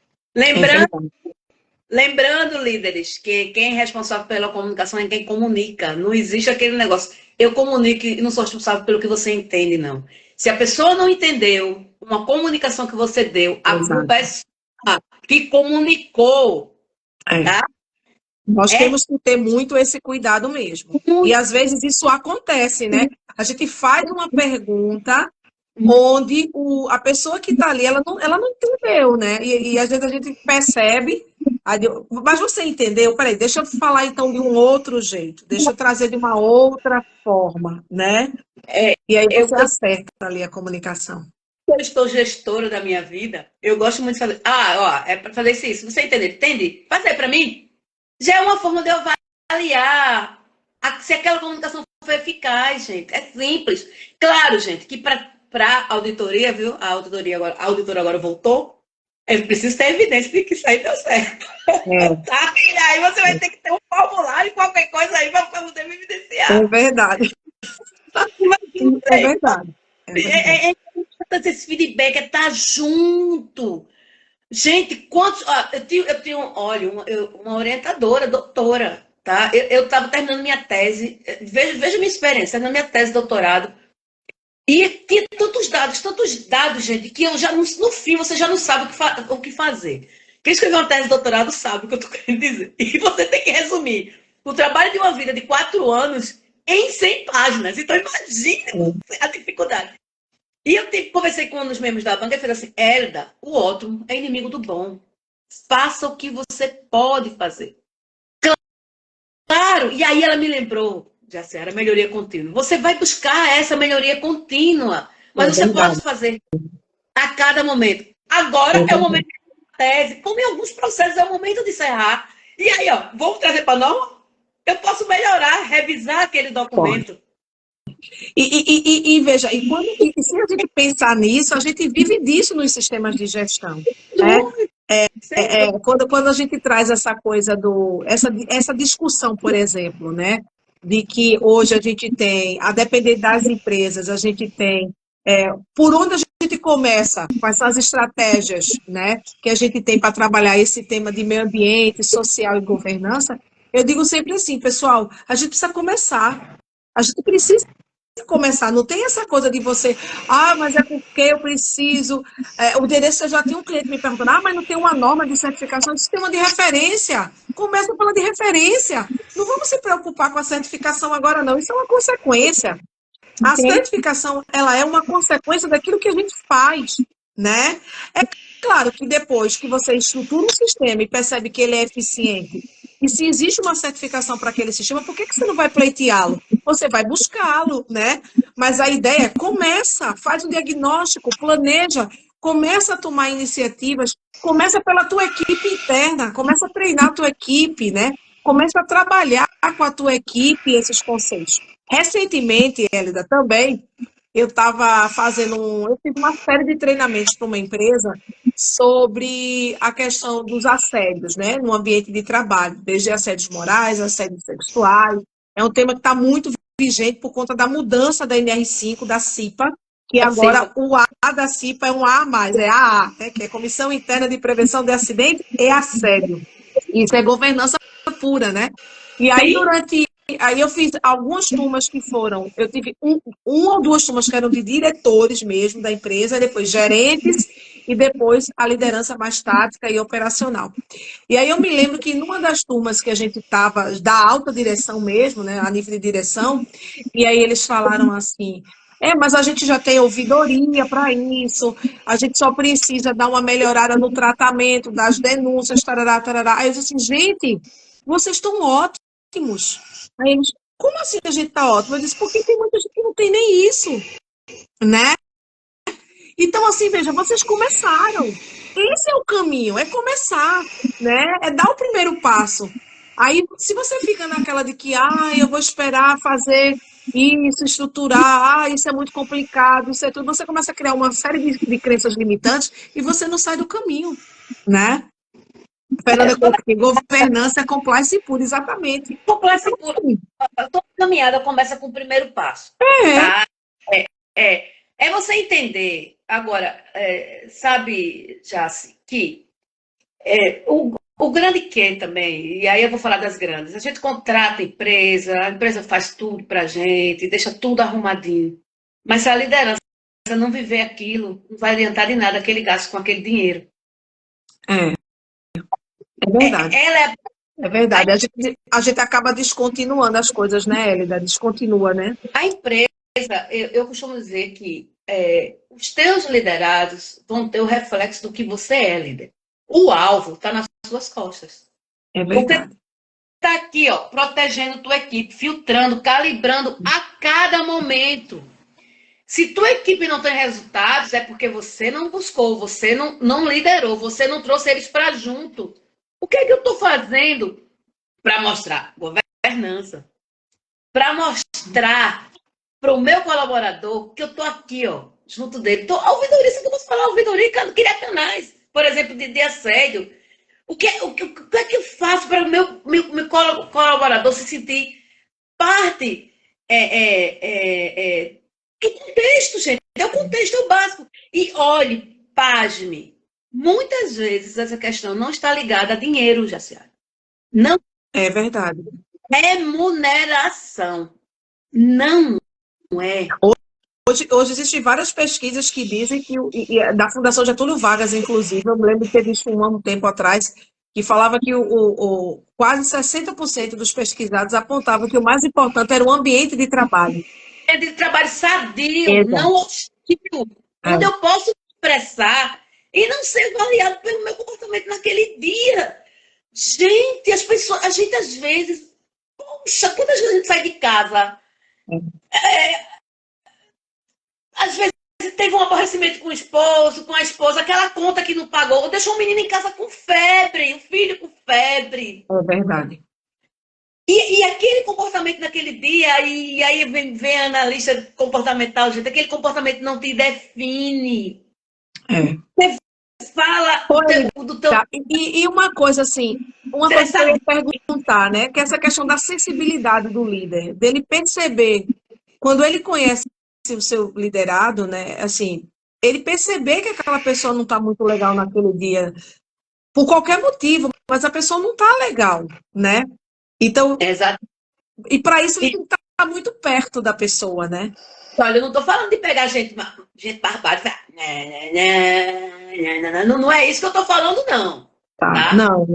Lembrando, líderes, que quem é responsável pela comunicação é quem comunica. Não existe aquele negócio, eu comunico e não sou responsável pelo que você entende, não. Se a pessoa não entendeu uma comunicação que você deu, a culpa é sua, que comunicou. Tá? Nós temos que ter muito esse cuidado mesmo. E às vezes isso acontece, né? A gente faz uma pergunta onde a pessoa que está ali, ela não entendeu, né? E às vezes a gente percebe, mas você entendeu? Peraí, deixa eu falar então de um outro jeito, deixa eu trazer de uma outra forma, né? E aí você acerta ali a comunicação. Eu estou gestora da minha vida, eu gosto muito de fazer. É para fazer isso. Você entendeu? Entende? Faz aí para mim. Já é uma forma de eu avaliar se aquela comunicação foi eficaz, gente. É simples. Claro, gente, que para a auditoria, viu? A auditora agora voltou. Eu preciso ter evidência de que isso aí deu certo. Tá? E aí você vai ter que ter um formulário, qualquer coisa aí, para poder me evidenciar. É verdade. É verdade. É importante esse feedback, é estar junto. Gente, quantos. Eu tinha uma orientadora, doutora, tá? Eu estava terminando minha tese, veja minha experiência, terminando minha tese de doutorado, e tinha tantos dados, gente, que eu já no fim você já não sabe o que fazer. Quem escreveu uma tese de doutorado sabe o que eu estou querendo dizer. E você tem que resumir o trabalho de uma vida de 4 anos em 100 páginas. Então, imagine a dificuldade. E eu conversei com um dos membros da banca e falei assim: Hélida, o ótimo é inimigo do bom. Faça o que você pode fazer. Claro! E aí ela me lembrou, Jaciara, melhoria contínua. Você vai buscar essa melhoria contínua, mas você pode fazer a cada momento. Agora é o momento da tese, como em alguns processos é o momento de encerrar. E aí, vamos trazer para nós? Eu posso melhorar, revisar aquele documento. E veja, se a gente pensar nisso, a gente vive disso nos sistemas de gestão. Né? Quando a gente traz essa coisa essa discussão, por exemplo, né? De que hoje a gente tem, a depender das empresas, a gente tem por onde a gente começa, quais são as estratégias, né, que a gente tem para trabalhar esse tema de meio ambiente, social e governança. Eu digo sempre assim, pessoal, a gente precisa começar. A gente precisa começar, não tem essa coisa de você, mas é porque eu preciso, o endereço, eu já tinha um cliente me perguntando, mas não tem uma norma de certificação, sistema de referência, começa falando de referência, não vamos se preocupar com a certificação agora não, isso é uma consequência, a certificação, ela é uma consequência daquilo que a gente faz, né, é claro que depois que você estrutura um sistema e percebe que ele é eficiente, e se existe uma certificação para aquele sistema, por que você não vai pleiteá-lo? Você vai buscá-lo, né? Mas a ideia é, começa, faz um diagnóstico, planeja, começa a tomar iniciativas, começa pela tua equipe interna, começa a treinar a tua equipe, né? Começa a trabalhar com a tua equipe esses conceitos. Recentemente, Hélida, também, eu fiz uma série de treinamentos para uma empresa sobre a questão dos assédios, né, no ambiente de trabalho, desde assédios morais, assédios sexuais. É um tema que está muito vigente por conta da mudança da NR5, da CIPA, que agora o ato da CIPA é um A mais, é AA, né, que é Comissão Interna de Prevenção de Acidente e Assédio. Isso é governança pura, né? E aí, Aí eu fiz algumas turmas que foram, eu tive uma ou duas turmas que eram de diretores mesmo da empresa, depois gerentes e depois a liderança mais tática e operacional. E aí eu me lembro que numa das turmas que a gente estava, da alta direção mesmo, né, a nível de direção, e aí eles falaram assim, mas a gente já tem ouvidoria para isso, a gente só precisa dar uma melhorada no tratamento das denúncias, tarará, tarará. Aí eu disse assim, gente, vocês estão ótimos. Aí eles, como assim a gente está ótimo? Eu disse, porque tem muita gente que não tem nem isso, né? Então, assim, veja, vocês começaram. Esse é o caminho, é começar, né? É dar o primeiro passo. Aí, se você fica naquela de que, eu vou esperar fazer isso, estruturar, isso é muito complicado, isso é tudo, você começa a criar uma série de crenças limitantes e você não sai do caminho, né? Fernanda, governança, compliance pura, exatamente. Compliance pura. Toda caminhada começa com o primeiro passo. Tá? É você entender. Agora, sabe, Jaci, que o grande que também, e aí eu vou falar das grandes, a gente contrata a empresa faz tudo pra gente, deixa tudo arrumadinho. Mas se a liderança não viver aquilo, não vai adiantar de nada aquele gasto com aquele dinheiro. É verdade. É verdade. A gente acaba descontinuando as coisas, né, Hélida? Descontinua, né? A empresa, eu costumo dizer que os teus liderados vão ter o reflexo do que você é, líder. O alvo está nas suas costas. É verdade. Está aqui, ó, protegendo tua equipe, filtrando, calibrando a cada momento. Se tua equipe não tem resultados, é porque você não buscou, você não liderou, você não trouxe eles para junto. O que é que eu estou fazendo para mostrar? Governança. Para mostrar para o meu colaborador que eu estou aqui, ó, junto dele. A ouvidoria, se eu posso falar ouvidoria, eu queria canais, por exemplo, de assédio. O que é que eu faço para o meu colaborador se sentir parte do contexto, gente? É o contexto, é o básico. E olhe, pasme, muitas vezes essa questão não está ligada a dinheiro, Jaciara. Não. É verdade. Remuneração. Não é. Hoje existem várias pesquisas que dizem que, da Fundação Getúlio Vargas, inclusive, eu me lembro de ter visto um tempo atrás, que falava que quase 60% dos pesquisados apontavam que o mais importante era o ambiente de trabalho. De trabalho sadio, não hostil, onde eu posso expressar e não ser avaliado pelo meu comportamento naquele dia. Gente, a gente às vezes, poxa, quando a gente sai de casa, às vezes teve um aborrecimento com o esposo, com a esposa, aquela conta que não pagou, ou deixou o menino em casa com febre, o filho com febre. É verdade. E aquele comportamento naquele dia, e aí vem a analista comportamental, gente, aquele comportamento não te define. Você fala do teu... E uma coisa assim, uma coisa que eu ia perguntar, né, que é essa questão da sensibilidade do líder, dele perceber, quando ele conhece o seu liderado, né, assim, ele perceber que aquela pessoa não está muito legal naquele dia, por qualquer motivo, mas a pessoa não está legal, né? Então, e para isso ele tem que estar muito perto da pessoa, né? Olha, eu não estou falando de pegar gente barbárica. Não é isso que eu estou falando, não. Tá? Não.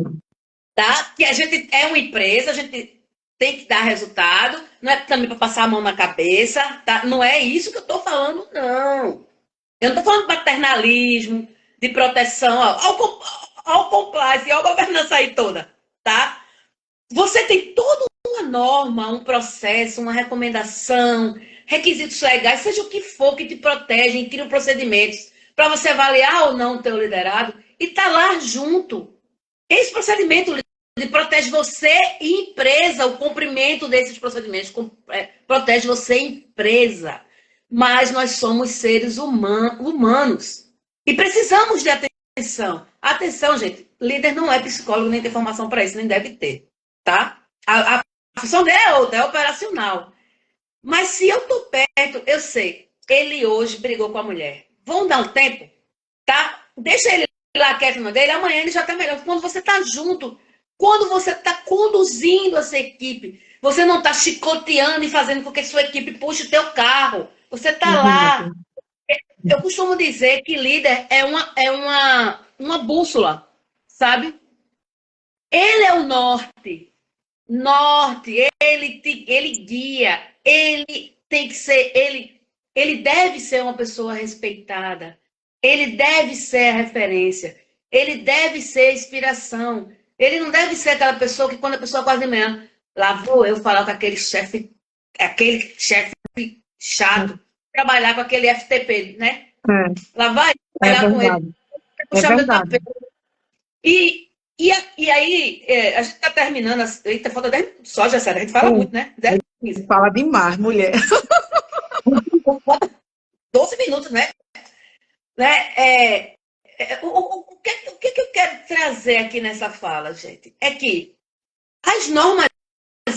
Tá? Que a gente é uma empresa, a gente tem que dar resultado, não é também para passar a mão na cabeça, tá? Não é isso que eu estou falando, não. Eu não estou falando de paternalismo, de proteção, ao compliance, ao governança aí toda, tá? Você tem toda uma norma, um processo, uma recomendação, requisitos legais, seja o que for que te protegem, criam procedimentos para você avaliar ou não o teu liderado e tá lá junto. Esse procedimento protege você e empresa, o cumprimento desses procedimentos protege você e empresa. Mas nós somos seres humanos e precisamos de atenção. Atenção, gente, líder não é psicólogo, nem tem formação para isso, nem deve ter, tá? A função dele é outra, é operacional. Mas se eu tô perto, eu sei, ele hoje brigou com a mulher. vamos dar um tempo, tá? Deixa ele lá quieto no dele, amanhã ele já está melhor. Quando você está junto, quando você está conduzindo essa equipe, você não está chicoteando e fazendo com que a sua equipe puxe o teu carro. Você está lá. Eu costumo dizer que líder é uma bússola, sabe? Ele é o norte. Norte, ele guia, ele tem que ser, ele deve ser uma pessoa respeitada, ele deve ser a referência, ele deve ser a inspiração, ele não deve ser aquela pessoa que quando a pessoa acorda de manhã, lá vou eu falar com aquele chefe chato, trabalhar com aquele FTP, né? Lá vai trabalhar com ele, puxar meu tapete. E aí, a gente está terminando. Eita, falta 10 minutos só, já sabe. A gente fala muito, né? 10, 15. Fala demais, mulher. 12 minutos, né? O que eu quero trazer aqui nessa fala, gente? É que as normas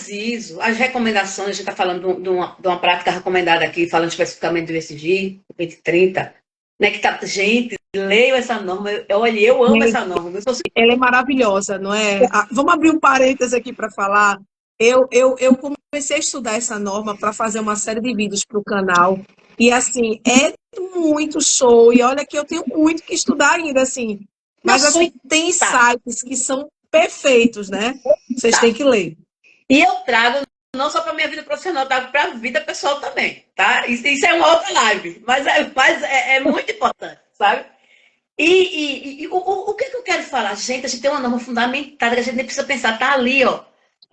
ISO, as recomendações, a gente está falando de uma prática recomendada aqui, falando especificamente do ESG, 2030, né? Que tá, gente, leio essa norma, eu amo essa norma. Ela é maravilhosa, não é? Vamos abrir um parênteses aqui para falar. Eu comecei a estudar essa norma para fazer uma série de vídeos para o canal. E, assim, é muito show. E olha que eu tenho muito que estudar ainda, assim. Mas, assim, tem sites que são perfeitos, né? Vocês têm que ler. E eu trago não só para a minha vida profissional, eu trago para a vida pessoal também, tá? Isso é uma outra live, mas é muito importante, sabe? E o que eu quero falar? Gente, a gente tem uma norma fundamentada que a gente nem precisa pensar, tá ali, ó,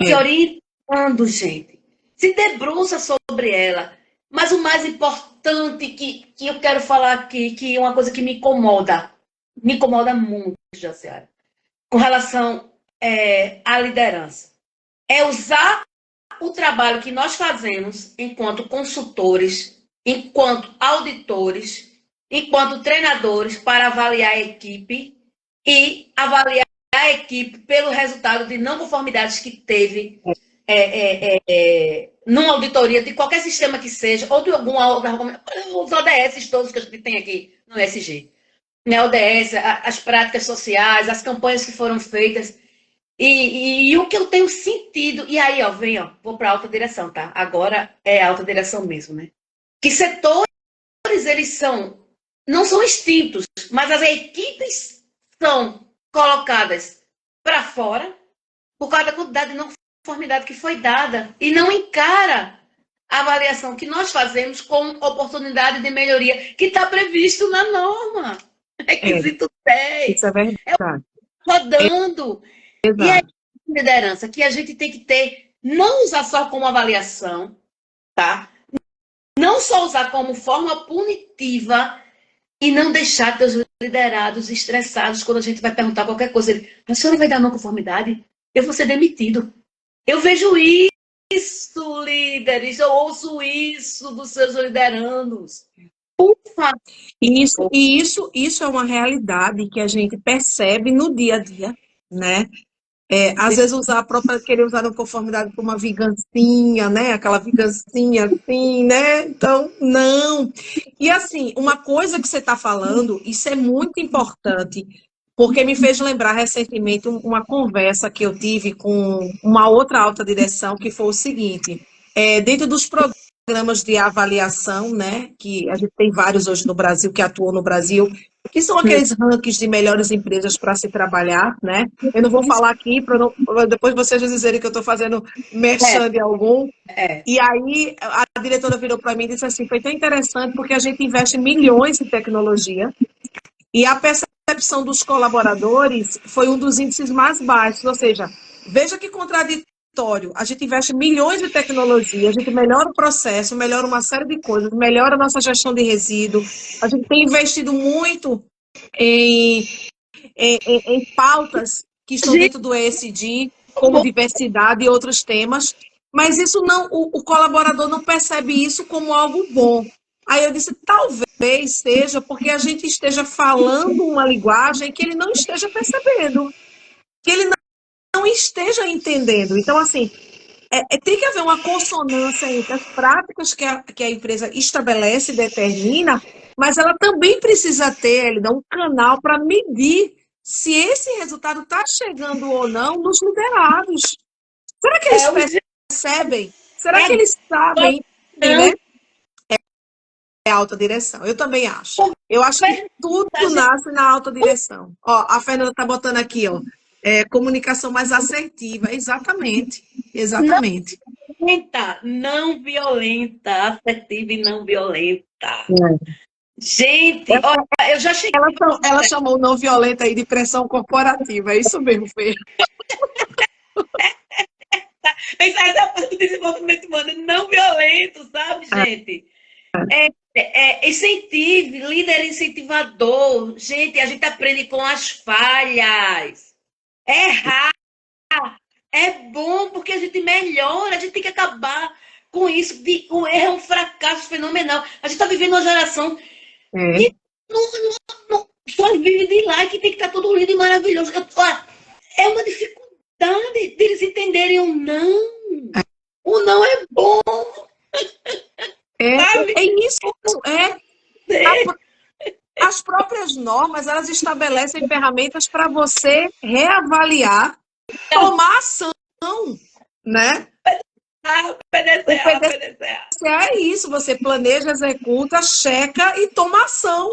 te orientando, gente. Se debruça sobre ela. Mas o mais importante que eu quero falar aqui, que é uma coisa que me incomoda muito, Jaciara, com relação à liderança, é usar o trabalho que nós fazemos enquanto consultores, enquanto auditores, enquanto treinadores para avaliar a equipe e avaliar a equipe pelo resultado de não conformidades que teve numa auditoria de qualquer sistema que seja, ou de alguma outra, os ODS todos que a gente tem aqui no ESG. Né, ODS, as práticas sociais, as campanhas que foram feitas. E o que eu tenho sentido, e aí, ó, vou para a alta direção, tá? Agora é alta direção mesmo, né? Que setores, eles não são extintos, mas as equipes são colocadas para fora por causa da quantidade de não conformidade que foi dada e não encara a avaliação que nós fazemos com oportunidade de melhoria que está previsto na norma. Requisito 10. Isso é verdade. Rodando. Exato. E aí, liderança, que a gente tem que ter, não usar só como avaliação, tá? Não só usar como forma punitiva e não deixar teus liderados estressados quando a gente vai perguntar qualquer coisa. A senhora vai dar não conformidade? Eu vou ser demitido. Eu vejo isso, líderes, eu ouço isso dos seus liderandos. Ufa! Isso é uma realidade que a gente percebe no dia a dia, né? Às vezes querer usar a conformidade como uma vingancinha, né? Aquela vingancinha assim, né? Então, não. E assim, uma coisa que você está falando, isso é muito importante, porque me fez lembrar recentemente uma conversa que eu tive com uma outra alta direção, que foi o seguinte, dentro dos programas de avaliação, né? Que a gente tem vários hoje no Brasil, que atuam no Brasil, que são aqueles rankings de melhores empresas para se trabalhar, né? Eu não vou falar aqui, para depois vocês dizerem que eu estou fazendo merchan de algum. E aí, a diretora virou para mim e disse assim, foi tão interessante, porque a gente investe milhões em tecnologia, e a percepção dos colaboradores foi um dos índices mais baixos, ou seja, veja que contraditório. A gente investe milhões de tecnologia, a gente melhora o processo, melhora uma série de coisas, melhora a nossa gestão de resíduo, a gente tem investido muito em pautas que estão dentro do ESG, como diversidade e outros temas, mas isso não, o colaborador não percebe isso como algo bom. Aí eu disse, talvez seja porque a gente esteja falando uma linguagem que ele não esteja percebendo, que ele não esteja entendendo. Então, assim, tem que haver uma consonância entre as práticas que a empresa estabelece e determina Mas ela também precisa ter, Elida, um canal para medir se esse resultado está chegando ou não nos liderados. Será que eles É o percebem? Será que eles sabem, gestão. né? É alta direção. Eu também acho. Eu acho que tudo nasce na alta direção. Ó, a Fernanda está botando aqui, ó, comunicação mais assertiva. Exatamente. Exatamente. Não violenta, assertiva e não violenta. É. Gente, olha, eu já cheguei. Ela chamou não violenta aí de pressão corporativa. É isso mesmo, Fê. Essa é a parte do desenvolvimento humano não violento, sabe, gente? Incentive, líder incentivador. Gente, a gente aprende com as falhas. Errar é bom porque a gente melhora, a gente tem que acabar com isso. O erro é um fracasso fenomenal. A gente está vivendo uma geração que só vive de lá e que tem que estar tudo lindo e maravilhoso. É uma dificuldade deles entenderem o não. O não é bom. É isso. As próprias normas, elas estabelecem ferramentas para você reavaliar, tomar ação, né? Obedecer. É isso, você planeja, executa, checa e toma ação.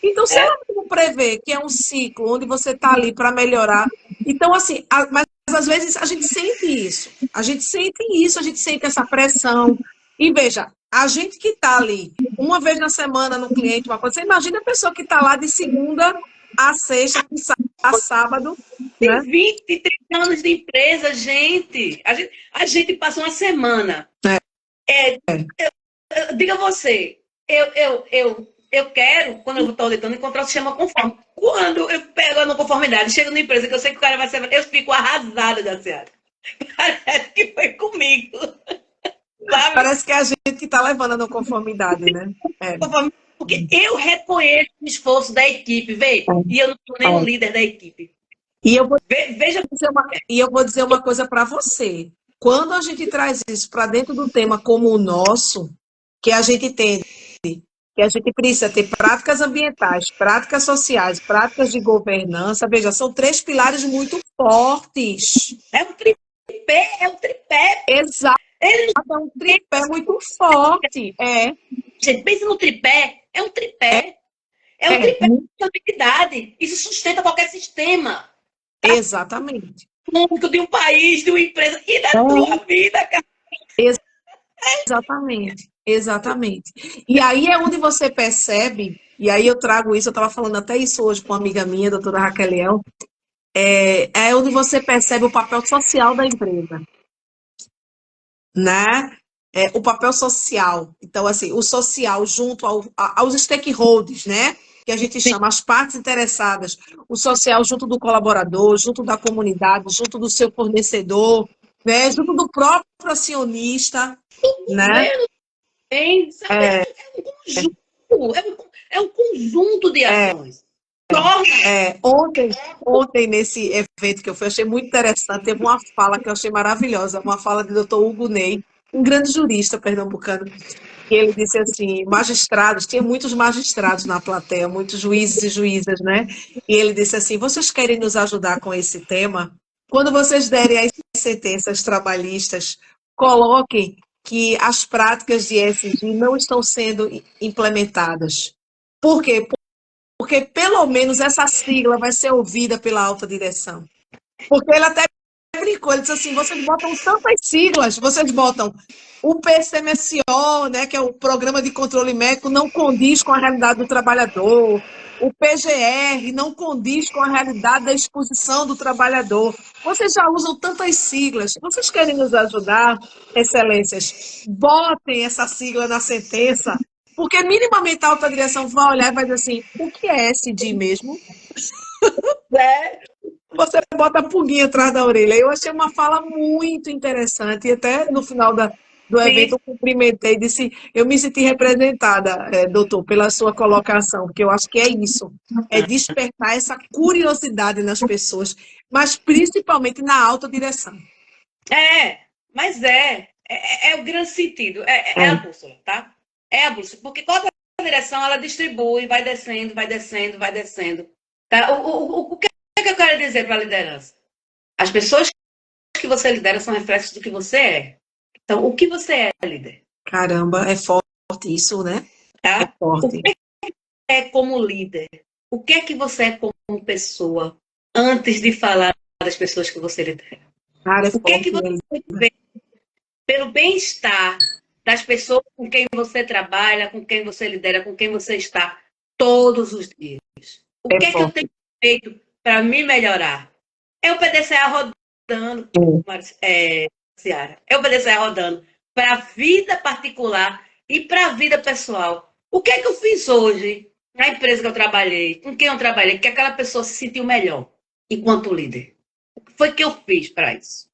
Então, se ela não prevê que é um ciclo onde você está ali para melhorar, então, assim, mas às vezes a gente sente isso, a gente sente essa pressão. E veja, a gente que está ali uma vez na semana no cliente, uma coisa, você imagina a pessoa que está lá de segunda a sexta, a sábado. Tem, né? 20, 30 anos de empresa, gente. A gente passa uma semana. Diga você, eu quero, quando eu estou auditando, encontrar o sistema conforme. Quando eu pego a não conformidade, chego na empresa que eu sei que o cara vai ser. Eu fico arrasada, Daciara. Parece que foi comigo. Sabe? Parece que é a gente que está levando a não conformidade, né? Porque eu reconheço o esforço da equipe, vê? E eu não sou nem o líder da equipe. E eu vou dizer uma coisa para você. Quando a gente traz isso para dentro do tema como o nosso, que a gente entende que a gente precisa ter práticas ambientais, práticas sociais, práticas de governança, veja, são 3 pilares muito fortes. É um tripé. Exato. É um tripé muito forte. Gente, pensa no tripé. É um tripé. É um tripé de habilidade. Isso sustenta qualquer sistema. Exatamente. Público de um país, de uma empresa e da tua vida, cara. Exatamente. E aí é onde você percebe, e aí eu trago isso, eu estava falando até isso hoje com uma amiga minha, a doutora Raquel, é onde você percebe o papel social da empresa. Né? O papel social. Então, assim, o social junto aos stakeholders, né? Que a gente chama as partes interessadas. O social junto do colaborador, junto da comunidade, junto do seu fornecedor, né? Junto do próprio acionista, né? É um conjunto de ações. Ontem, nesse evento que eu fui, achei muito interessante, teve uma fala que eu achei maravilhosa, uma fala do Dr. Hugo Ney, um grande jurista pernambucano, que ele disse assim, magistrados, tinha muitos magistrados na plateia, muitos juízes e juízas, né? E ele disse assim, vocês querem nos ajudar com esse tema? Quando vocês derem as sentenças trabalhistas, coloquem que as práticas de ESG não estão sendo implementadas. Por quê? Porque pelo menos essa sigla vai ser ouvida pela alta direção. Porque ele até brincou, ele disse assim, vocês botam tantas siglas, vocês botam o PCMSO, né, que é o Programa de Controle Médico, não condiz com a realidade do trabalhador, o PGR não condiz com a realidade da exposição do trabalhador. Vocês já usam tantas siglas, vocês querem nos ajudar, excelências? Botem essa sigla na sentença, porque minimamente a alta direção vai olhar e vai dizer assim, o que é SD mesmo? Você bota a pulguinha atrás da orelha. Eu achei uma fala muito interessante, e até no final do evento eu cumprimentei e disse, eu me senti representada, doutor, pela sua colocação, porque eu acho que é isso, é despertar essa curiosidade nas pessoas, mas principalmente na alta direção. Mas é o grande sentido, é a bússola, tá? É a bússola, porque qual é a direção, ela distribui, vai descendo, vai descendo, vai descendo. Tá? O que é que eu quero dizer para a liderança? As pessoas que você lidera são reflexos do que você é. Então, o que você é, líder? Caramba, é forte isso, né? É Tá? O forte. que é como líder? O que é que você é como pessoa antes de falar das pessoas que você lidera? Cara, é O que é que forte, você né? vê pelo bem-estar das pessoas com quem você trabalha, com quem você lidera, com quem você está todos os dias? O É que é que eu forte. tenho feito para me melhorar? É o PDCA rodando, Ciara. É o PDCA rodando para a vida particular e para a vida pessoal. O que é que eu fiz hoje na empresa que eu trabalhei, com quem eu trabalhei, que aquela pessoa se sentiu melhor enquanto líder? O que foi que eu fiz para isso?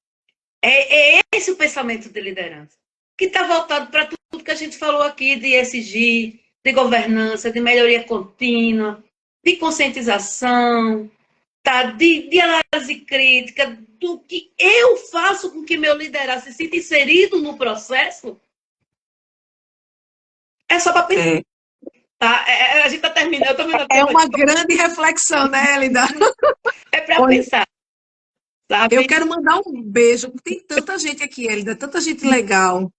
É esse o pensamento de liderança, que está voltado para tudo que a gente falou aqui de ESG, de governança, de melhoria contínua, de conscientização, tá? de análise crítica, do que eu faço com que meu liderado se sinta inserido no processo. É só para pensar. É. Tá? A gente está terminando. É uma grande reflexão, né, Elida? É para pensar. Sabe? Eu quero mandar um beijo. Tem tanta gente aqui, Elida, tanta gente legal.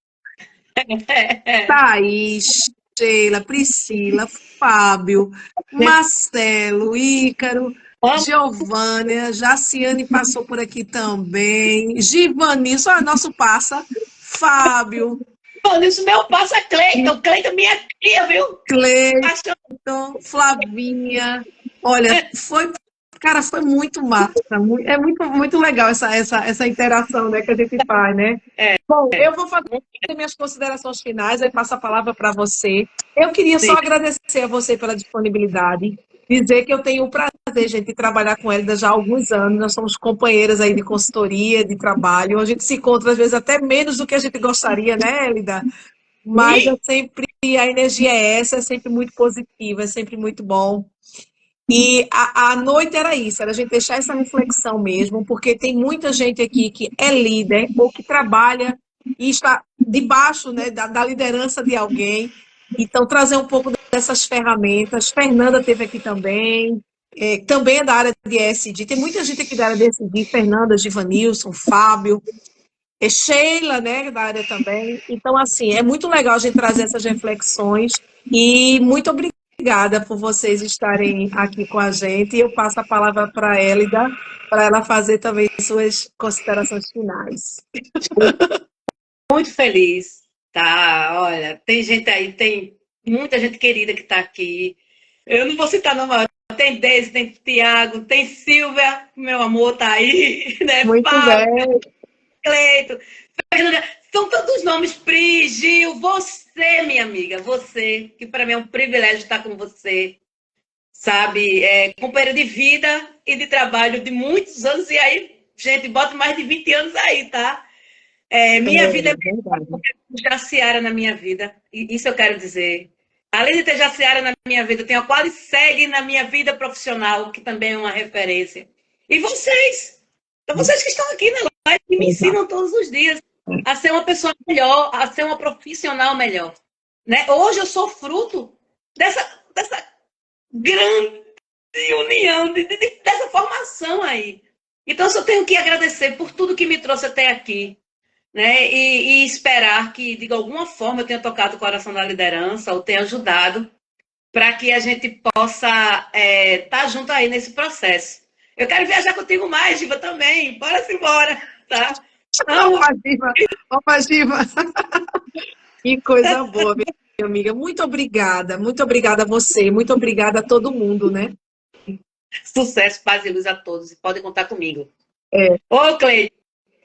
Thaís, Sheila, Priscila, Fábio, Marcelo, Ícaro, Giovânia, Jaciane passou por aqui também, Givanilson, nosso passa, Fábio, Isso meu passa Cleiton. Cleiton, minha cria, viu? Cleiton, Flavinha. Olha, foi muito massa. É muito legal essa interação, né, que a gente faz, né? Bom, eu vou fazer minhas considerações finais, aí passo a palavra para você. Eu queria só agradecer a você pela disponibilidade, dizer que eu tenho o prazer, gente, de trabalhar com Elida já há alguns anos. Nós somos companheiras aí de consultoria, de trabalho. A gente se encontra, às vezes, até menos do que a gente gostaria, né, Elida? Mas a energia é essa, é sempre muito positiva, é sempre muito bom. E a noite era isso, era a gente deixar essa reflexão mesmo, porque tem muita gente aqui que é líder ou que trabalha e está debaixo, né, da liderança de alguém. Então, trazer um pouco dessas ferramentas. Fernanda teve aqui também, também é da área de ESG. Tem muita gente aqui da área de ESG, Fernanda, Givanilson, Fábio, Sheila, né, da área também. Então, assim, é muito legal a gente trazer essas reflexões e muito obrigada por vocês estarem aqui com a gente. E eu passo a palavra para a Elida, para ela fazer também suas considerações finais. Muito feliz, tá? Olha, tem gente aí, tem muita gente querida que está aqui. Eu não vou citar não, mas tem Deise, tem Tiago, tem Silvia, meu amor, tá aí, né? Muito bem. Cleito, Fernanda, são todos nomes, Pri, Gil, você, minha amiga, você, que para mim é um privilégio estar com você, sabe? Companheira de vida e de trabalho de muitos anos, e aí, gente, bota mais de 20 anos aí, tá? Minha vida é verdade. Jaciara na minha vida, e isso eu quero dizer. Além de ter Jaciara na minha vida, eu tenho a Quali Segue na minha vida profissional, que também é uma referência. E vocês? Então, vocês que estão aqui na live, que me ensinam todos os dias a ser uma pessoa melhor, a ser uma profissional melhor. Né? Hoje eu sou fruto dessa grande união, dessa formação aí. Então, eu só tenho que agradecer por tudo que me trouxe até aqui. Né? E esperar que, de alguma forma, eu tenha tocado o coração da liderança ou tenha ajudado para que a gente possa estar junto aí nesse processo. Eu quero viajar contigo mais, Giva, também. Bora-se embora, tá? Opa, Giva. Que coisa boa, minha amiga. Muito obrigada a você, muito obrigada a todo mundo, né? Sucesso, paz e luz a todos. E podem contar comigo. É. Ô, Cleide,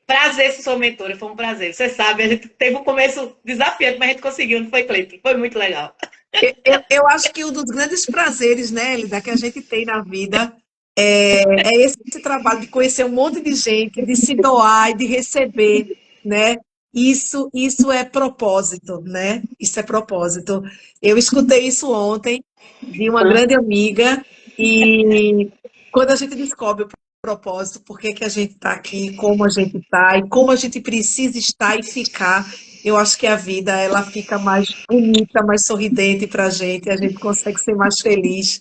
prazer ser sua mentora, foi um prazer. Você sabe, a gente teve um começo desafiante, mas a gente conseguiu, não foi, Cleide? Foi muito legal. Eu acho que um dos grandes prazeres, né, Elida, que a gente tem na vida é esse trabalho de conhecer um monte de gente, de se doar e de receber, né? Isso é propósito, né? Isso é propósito. Eu escutei isso ontem de uma grande amiga e quando a gente descobre o propósito, por que a gente está aqui, como a gente está e como a gente precisa estar e ficar, eu acho que a vida ela fica mais bonita, mais sorridente para a gente consegue ser mais feliz.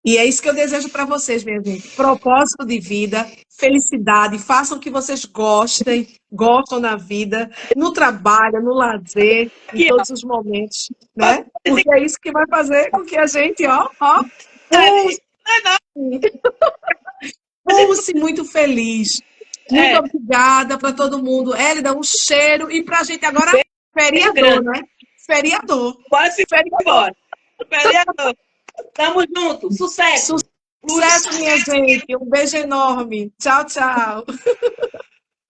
E é isso que eu desejo para vocês, minha gente. Propósito de vida, felicidade, façam o que vocês gostam na vida, no trabalho, no lazer, em Aqui, ó. todos os momentos, né? Porque é isso que vai fazer com que a gente, pulse, pulse muito feliz. Muito obrigada para todo mundo. Hélida, um cheiro. E para a gente agora, feriador, né? Feriador. Quase embora. Feriador. Tamo junto. Sucesso. Sucesso, minha gente. Um beijo enorme. Tchau, tchau.